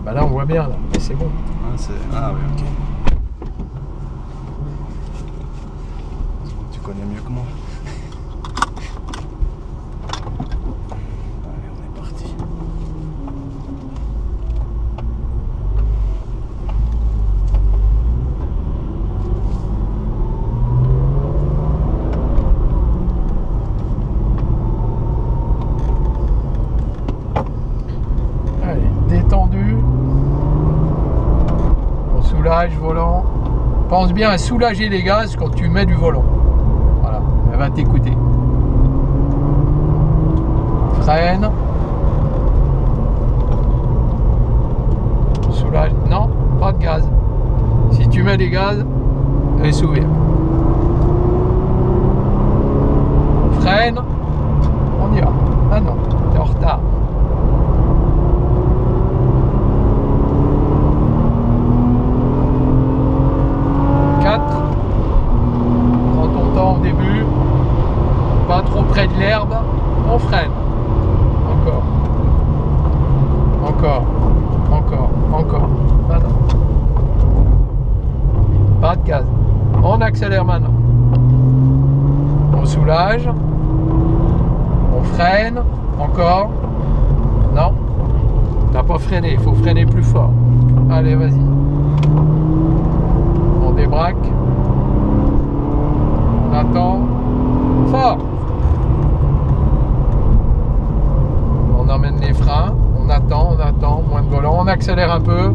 bah là on voit bien là, c'est bon. Ah oui, ok. Tu connais mieux que moi. Allez, on est parti. Allez, détendu. On soulage volant. Pense bien à soulager les gaz quand tu mets du volant. Voilà, elle va t'écouter. Freine. Soulage. Non, pas de gaz. Si tu mets des gaz, elle s'ouvre. Freine. On y va. Ah non, t'es en retard. Prends ton temps au début, pas trop près de l'herbe, on freine. Encore. Maintenant. Pas de gaz. On accélère maintenant. On soulage. On freine. Encore. Non. T'as pas freiné, il faut freiner plus fort. Allez, vas-y. On débraque. On attend. Fort. On emmène les freins. On attend. Moins de volant. On accélère un peu.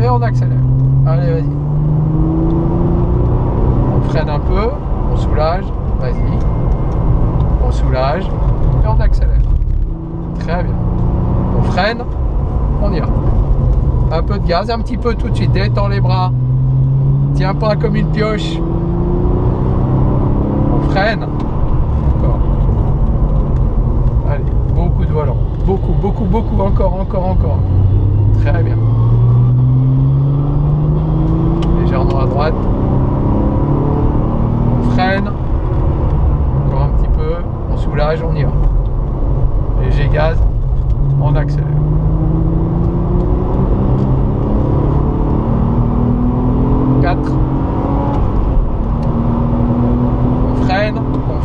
Et on accélère. Allez, vas-y. On freine un peu. On soulage. Vas-y. On soulage. Et on accélère. Très bien. On freine. On y va. Un peu de gaz. Un petit peu tout de suite. Détends les bras. Tiens pas comme une pioche. On freine. Encore. Allez, beaucoup de volant. Beaucoup. Encore. Très bien. Légèrement à droite. On freine. Encore un petit peu. On soulage, on y va. Léger gaz. On accélère. On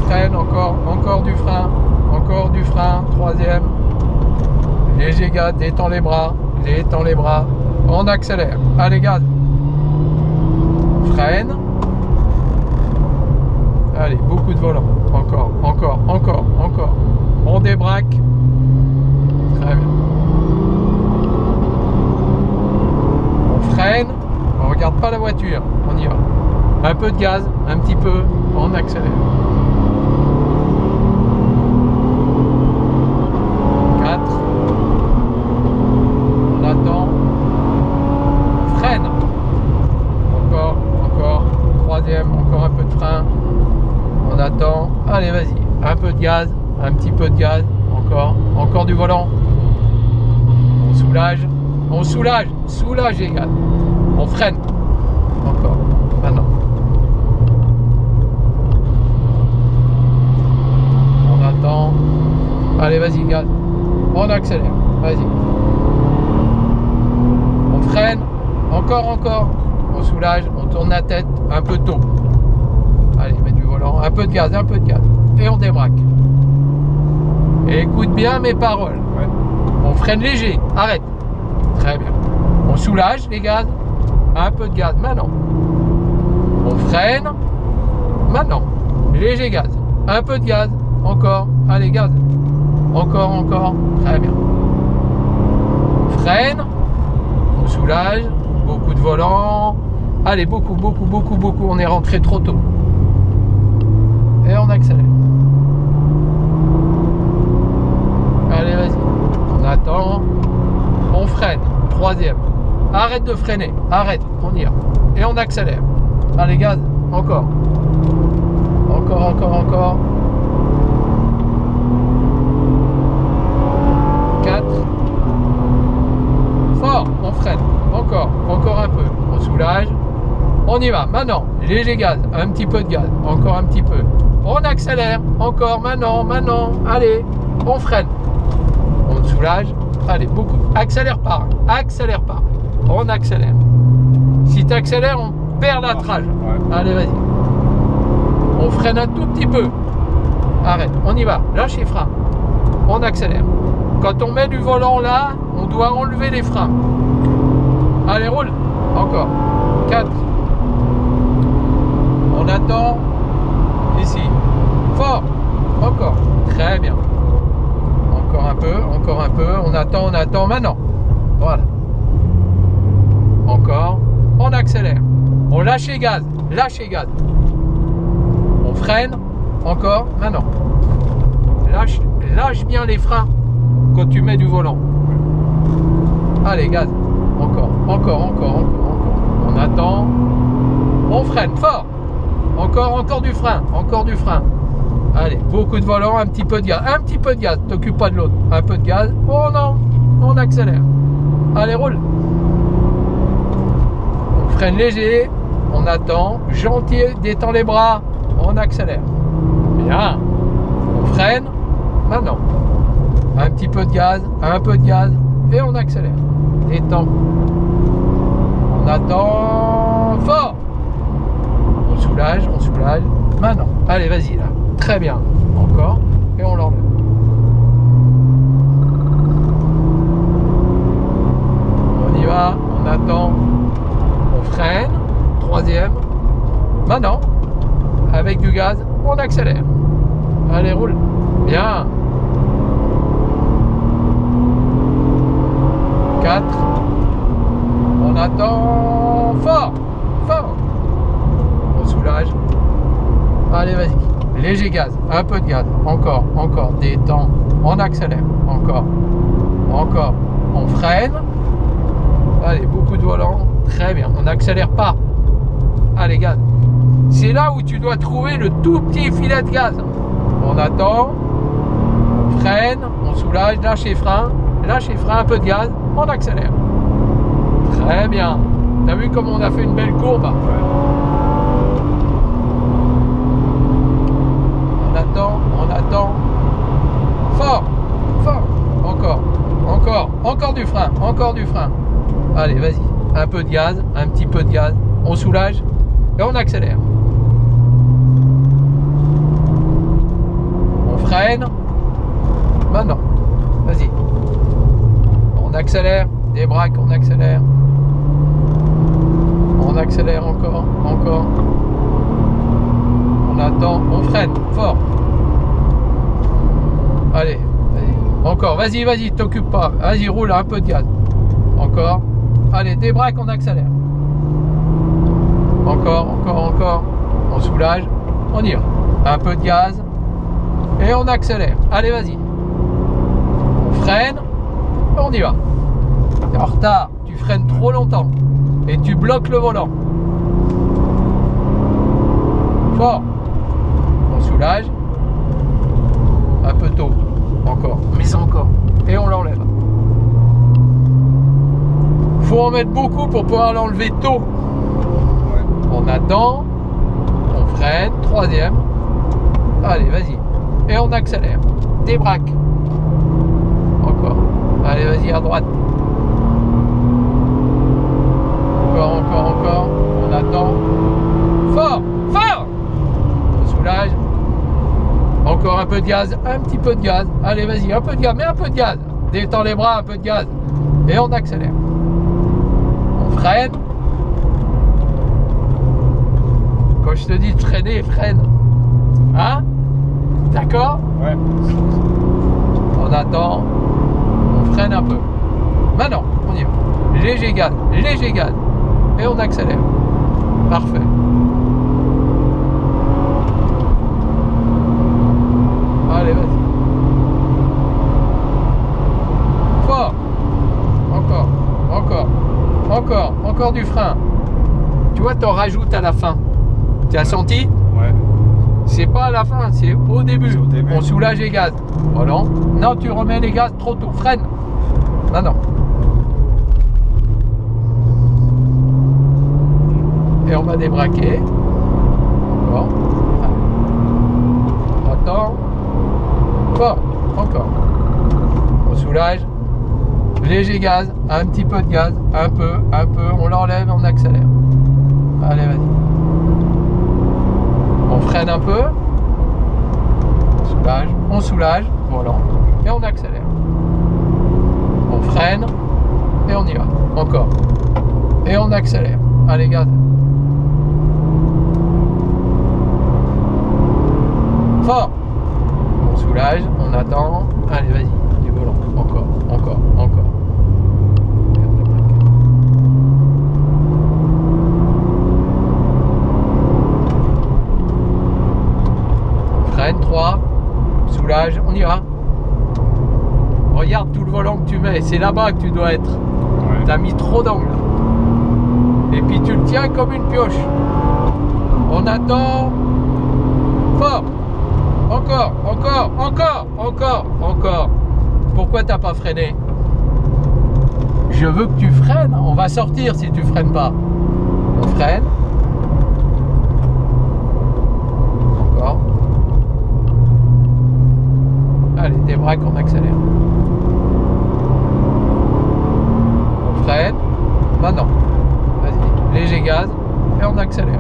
freine, encore du frein, troisième, léger gaz, détends les bras, on accélère, allez gaz, freine, allez, beaucoup de volant, encore, on débraque, très bien, on freine, on regarde pas la voiture, on y va. Un peu de gaz, un petit peu, on accélère. 4. On attend. Freine. Encore. Troisième, encore un peu de frein. On attend. Allez, vas-y. Un peu de gaz, un petit peu de gaz. Encore du volant. On soulage les gaz. On freine. Encore. Maintenant. On attend. Allez, vas-y, gaz. On accélère. Vas-y. On freine. Encore. On soulage. On tourne la tête un peu tôt. Allez, mets du volant. Un peu de gaz. Et on débraque. Et écoute bien mes paroles. Ouais. On freine léger. Arrête. Très bien. On soulage les gaz. Un peu de gaz. Maintenant. On freine. Maintenant. Léger gaz. Un peu de gaz. Encore. Allez, gaz. Encore. Très bien. On freine. On soulage. Beaucoup de volant. Allez, beaucoup. On est rentré trop tôt. Et on accélère. Allez, vas-y. On attend. On freine. Troisième. Arrête de freiner. Arrête. On y va. Et on accélère. Allez, gaz. Encore. 4. Fort. On freine. Encore un peu. On soulage. On y va. Maintenant. Léger gaz. Un petit peu de gaz. Encore un petit peu. On accélère. Encore. Maintenant. Allez. On freine. On soulage. Allez, beaucoup. Accélère pas. Accélère pas. On accélère. Si tu accélères, on perd l'atrage. Ouais. Allez, vas-y. On freine un tout petit peu. Arrête, on y va. Lâche les freins. On accélère. Quand on met du volant là, on doit enlever les freins. Allez, roule. Encore. 4. On attend. Ici. Fort. Encore. Très bien. Encore un peu. Encore un peu. On attend. Maintenant. Voilà. Encore. On accélère. On lâche les gaz. Lâche les gaz. On freine. Encore. Maintenant. Lâche bien les freins quand tu mets du volant. Allez, gaz. Encore. On attend. On freine fort. Encore du frein. Allez, beaucoup de volant, un petit peu de gaz. T'occupe pas de l'autre. Un peu de gaz. Oh non. On accélère. Allez, roule. On freine léger. On attend. Gentil. Détend les bras. On accélère. Bien. On freine. Maintenant. Un petit peu de gaz. Et on accélère. Détend. On attend. Fort. On soulage. Maintenant. Allez, vas-y là. Très bien. Encore. Et on l'enlève. On y va. On attend. On freine. 3e. Maintenant. Avec du gaz, on accélère. Allez, roule. Bien. 4. On attend. Fort. On soulage. Allez, vas-y. Léger gaz. Un peu de gaz. Encore. Détend. On accélère. Encore. On freine. Allez, beaucoup de volant. Très bien. On n'accélère pas. Allez, gaz. C'est là où tu dois trouver le tout petit filet de gaz. On attend. On freine. On soulage. Lâche les freins. Un peu de gaz. On accélère. Très bien. T'as vu comme on a fait une belle courbe? On attend. Fort. Encore du frein. Allez, vas-y. Un peu de gaz, un petit peu de gaz. On soulage et on accélère. On freine. Maintenant. Vas-y. On accélère. Débraque, on accélère. On accélère encore. On attend. On freine. Fort. Allez. Encore. Vas-y, t'occupe pas. Vas-y, roule un peu de gaz. Encore. Allez, débraque, on accélère. Encore. On soulage. On y va. Un peu de gaz. Et on accélère. Allez, vas-y. On freine. On y va. T'es en retard. Tu freines trop longtemps. Et tu bloques le volant. Fort. On soulage. Un peu tôt. Encore. Mais encore. Et on l'enlève. Faut en mettre beaucoup pour pouvoir l'enlever tôt. On attend. On freine. 3e. Allez, vas-y. Et on accélère. Débraque. Encore. Allez, vas-y, à droite. Encore. On attend. Fort. On soulage. Encore un peu de gaz. Un petit peu de gaz. Allez, vas-y, un peu de gaz. Mais un peu de gaz. Détends les bras, un peu de gaz. Et on accélère. On freine. Quand je te dis de freiner, freine. Hein? D'accord? Ouais. On attend. On freine un peu. Maintenant, on y va. Léger gaz. Et on accélère. Parfait. Allez, vas-y. Fort. Encore du frein. Tu vois, t'en rajoutes à la fin. Tu as senti? Ouais. C'est pas à la fin, c'est au début. C'est au début. On soulage les gaz. Voilà. Non, tu remets les gaz trop tôt. Freine. Maintenant. Et on va débraquer. Encore. Attends. Fort. Encore. On soulage. Léger gaz, un petit peu de gaz, un peu, on l'enlève, on accélère. Allez, vas-y. On freine un peu. On soulage, volant, et on accélère. On freine, et on y va. Encore. Et on accélère. Allez, gaz. Fort. On soulage, on attend. Allez, vas-y. Du volant. Encore. On freine, 3. Soulage, on y va. Regarde tout le volant que tu mets. C'est là-bas que tu dois être. Ouais. T'as mis trop d'angle. Et puis tu le tiens comme une pioche. On attend. Fort. Encore. Pourquoi t'as pas freiné? Je veux que tu freines. On va sortir si tu freines pas. On freine. Encore. Allez, débraque, on accélère. On freine. Maintenant. Vas-y. Léger gaz. Et on accélère.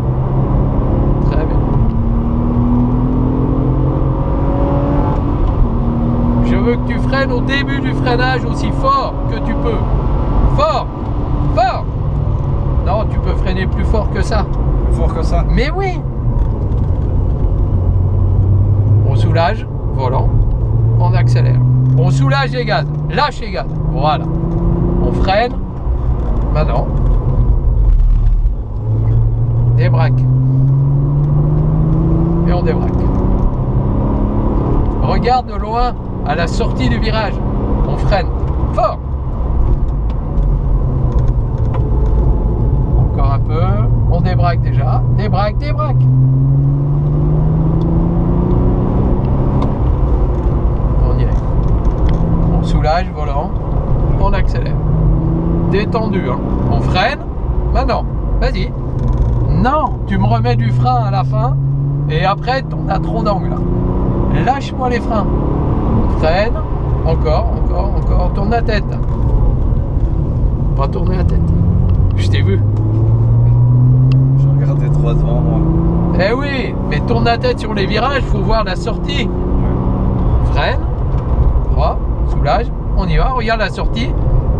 Très bien. Je veux que tu freines au début du freinage aussi fort que tu peux. Fort. Non, tu peux freiner plus fort que ça. Plus fort que ça? Mais oui. On soulage, volant. On accélère. On soulage les gaz. Lâche les gaz. Voilà. On freine. Maintenant. Débraque. Et on débraque. Regarde de loin à la sortie du virage. On freine. Fort. Encore un peu. On débraque déjà. Débraque. On y est. On soulage, volant. On accélère. Détendu. Hein. On freine. Maintenant. Vas-y. Non, tu me remets du frein à la fin. Et après, on a trop d'angle. Lâche-moi les freins. On freine. Encore. Tourne la tête. Pas tourner la tête. Je t'ai vu. Je regardais droit devant moi. Eh oui, mais tourne la tête sur les virages, faut voir la sortie. Freine. 3. Soulage. On y va. Regarde la sortie.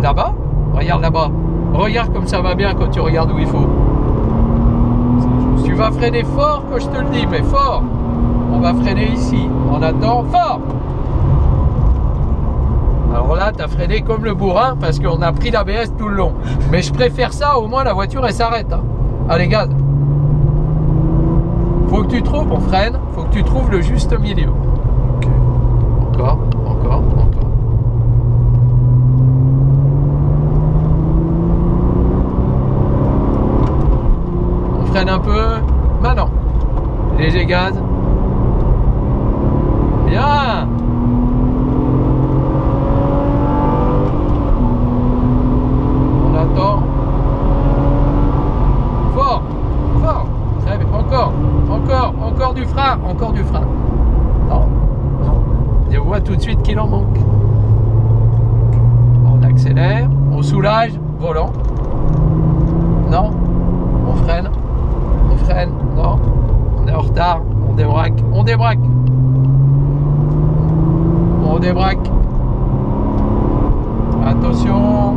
Là-bas. Regarde là-bas. Regarde comme ça va bien quand tu regardes où il faut. Tu vas freiner fort quand je te le dis, mais fort. On va freiner ici. On attend fort. Alors là, tu as freiné comme le bourrin parce qu'on a pris l'ABS tout le long. Mais je préfère ça, au moins la voiture elle s'arrête. Hein. Allez, gaz. Faut que tu trouves, on freine, faut que tu trouves le juste milieu. Ok. Encore. On freine un peu. Maintenant. Léger gaz. Bien. On attend. Fort. Très bien. Encore du frein. Non. Et on voit tout de suite qu'il en manque. On accélère. On soulage. Volant. Non. On freine. Non. On est en retard. On débraque. Attention.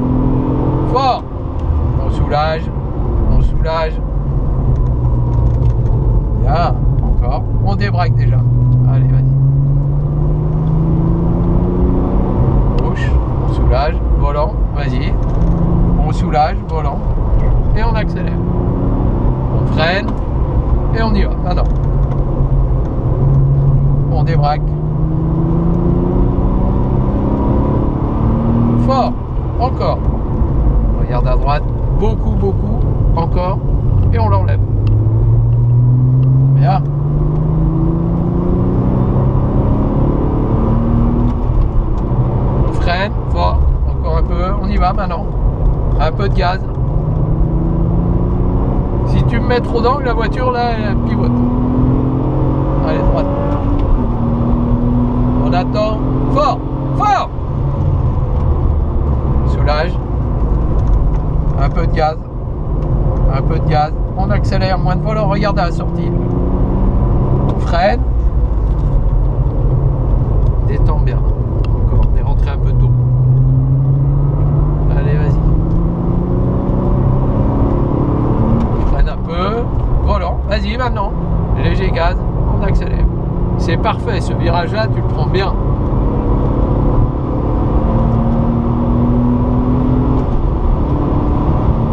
Fort. On soulage. Bien. Encore. On débraque déjà. Allez, vas-y. Gauche. On soulage. Volant. Vas-y. On soulage. Volant. Et on accélère. On freine. Et on y va. Maintenant. On débraque. Fort. Encore. Regarde à droite. Beaucoup. Encore. Et on l'enlève. Bien. On freine. Fort. Encore un peu. On y va maintenant. Un peu de gaz. Si tu me mets trop d'angle, la voiture là, elle pivote. Allez, droite. On attend. Fort. peu de gaz. Un peu de gaz. On accélère, moins de volant. Regarde à la sortie. On freine. Détends bien. Encore, on est rentré un peu tôt. Allez, vas-y. Freine un peu. Volant. Vas-y, maintenant. Léger gaz. On accélère. C'est parfait. Ce virage-là, tu le prends bien.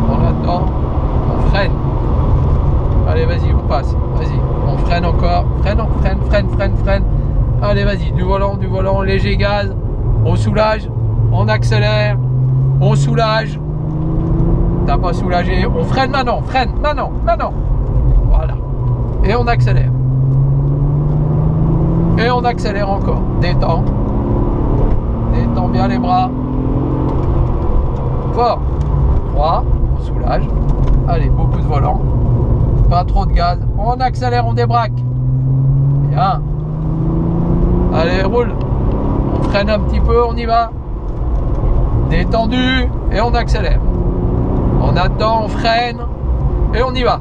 On attend. On freine. Allez, vas-y, on passe. Vas-y. On freine encore. Freine. Allez, vas-y, du volant, léger gaz. On soulage, on accélère, on soulage. T'as pas soulagé. On freine maintenant. Voilà. Et on accélère. Et on accélère encore. Détends. Détends bien les bras. Fort. 3. On soulage. Allez, beaucoup de volant. Pas trop de gaz. On accélère, on débraque. Bien. Allez, roule. On freine un petit peu, on y va. Détendu. Et on accélère. On attend, on freine. Et on y va.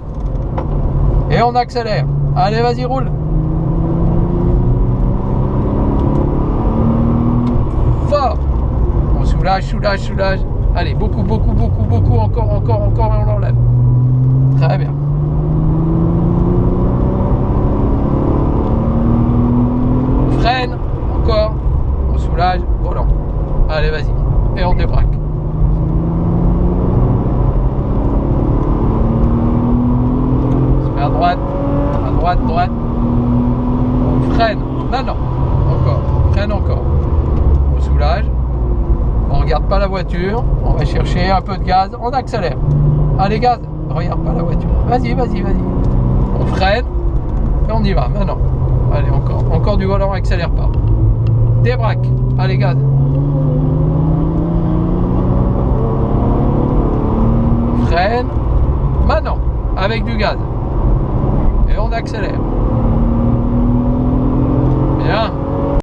Et on accélère. Allez, vas-y, roule. Fort. On soulage. Allez, beaucoup. Encore, et on l'enlève. Très bien. On freine. Encore. On soulage. Volant. Allez, vas-y. Et on débraque. On se met à droite. On freine. Maintenant. Encore. Freine encore. On soulage. On regarde pas la voiture. On va chercher un peu de gaz. On accélère. Allez, gaz. Regarde pas la voiture. Vas-y. On freine. Et on y va. Maintenant. Allez, encore. Encore du volant. Accélère pas. Débraque. Allez, gaz. Freine. Maintenant. Avec du gaz. Et on accélère. Bien.